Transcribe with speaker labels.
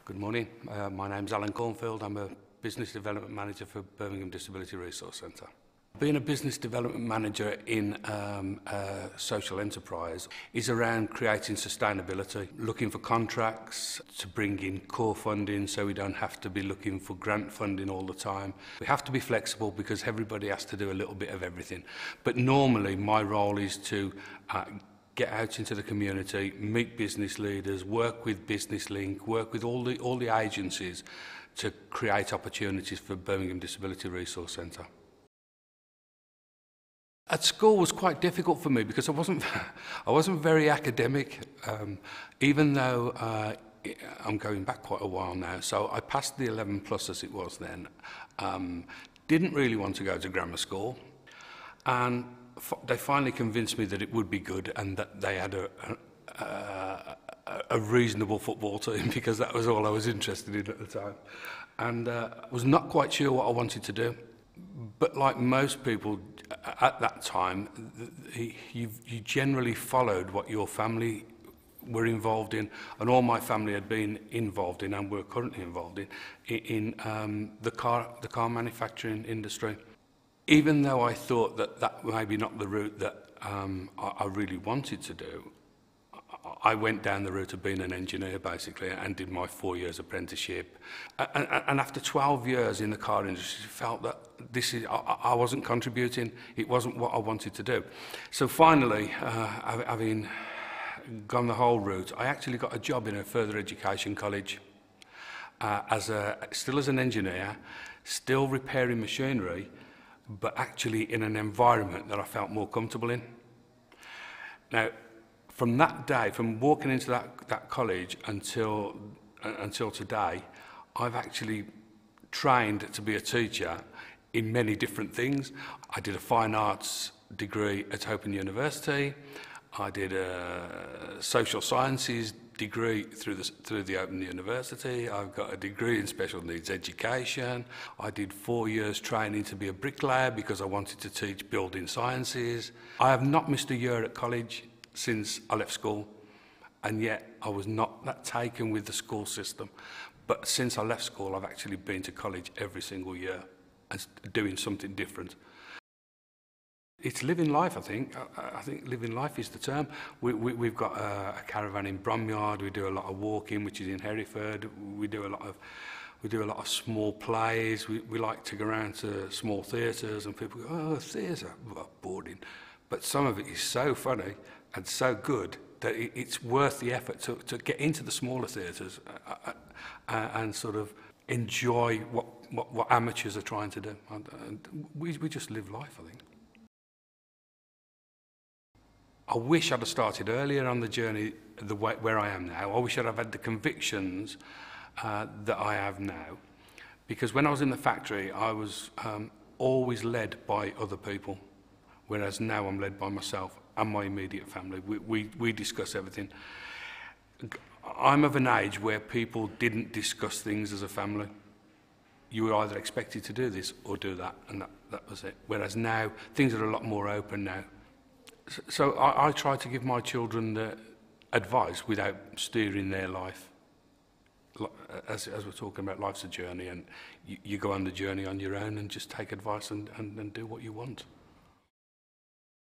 Speaker 1: Good morning. My name's Alan Cornfield. I'm a Business Development Manager for Birmingham Disability Resource Centre. Being a Business Development Manager in a social enterprise is around creating sustainability, looking for contracts to bring in core funding so we don't have to be looking for grant funding all the time. We have to be flexible because everybody has to do a little bit of everything. But normally my role is to get out into the community, meet business leaders, work with Business Link, work with all the agencies to create opportunities for Birmingham Disability Resource Centre. At school was quite difficult for me because I wasn't very academic, even though I'm going back quite a while now. So I passed the 11 plus as it was then. Didn't really want to go to grammar school, and they finally convinced me that it would be good and that they had a reasonable football team because that was all I was interested in at the time. And was not quite sure what I wanted to do. But like most people at that time, you generally followed what your family were involved in, and all my family had been involved in and were currently involved in the car manufacturing industry. Even though I thought that that maybe not the route that I really wanted to do, I went down the route of being an engineer basically and did my 4 years apprenticeship. And after 12 years in the car industry, felt that I wasn't contributing, it wasn't what I wanted to do. So finally, having gone the whole route, I actually got a job in a further education college still as an engineer, still repairing machinery, but actually in an environment that I felt more comfortable in. Now, from that day, from walking into that college until today, I've actually trained to be a teacher in many different things. I did a fine arts degree at Open University. I did a social sciences degree through the Open University. I've got a degree in special needs education. I did 4 years training to be a bricklayer because I wanted to teach building sciences. I have not missed a year at college since I left school, and yet I was not that taken with the school system. But since I left school, I've actually been to college every single year and doing something different. It's living life, I think. I think living life is the term. We've got a caravan in Bromyard. We do a lot of walking, which is in Hereford. We do a lot of small plays. We like to go around to small theatres, and people go, "Oh, theatre, well, boring." But some of it is so funny and so good that it's worth the effort to get into the smaller theatres and sort of enjoy what amateurs are trying to do. We just live life, I think. I wish I'd have started earlier on the journey where I am now. I wish I'd have had the convictions that I have now. Because when I was in the factory, I was always led by other people, whereas now I'm led by myself and my immediate family. We discuss everything. I'm of an age where people didn't discuss things as a family. You were either expected to do this or do that, and that was it. Whereas now, things are a lot more open now. So I try to give my children the advice without steering their life. As we're talking about, life's a journey, and you go on the journey on your own and just take advice and do what you want.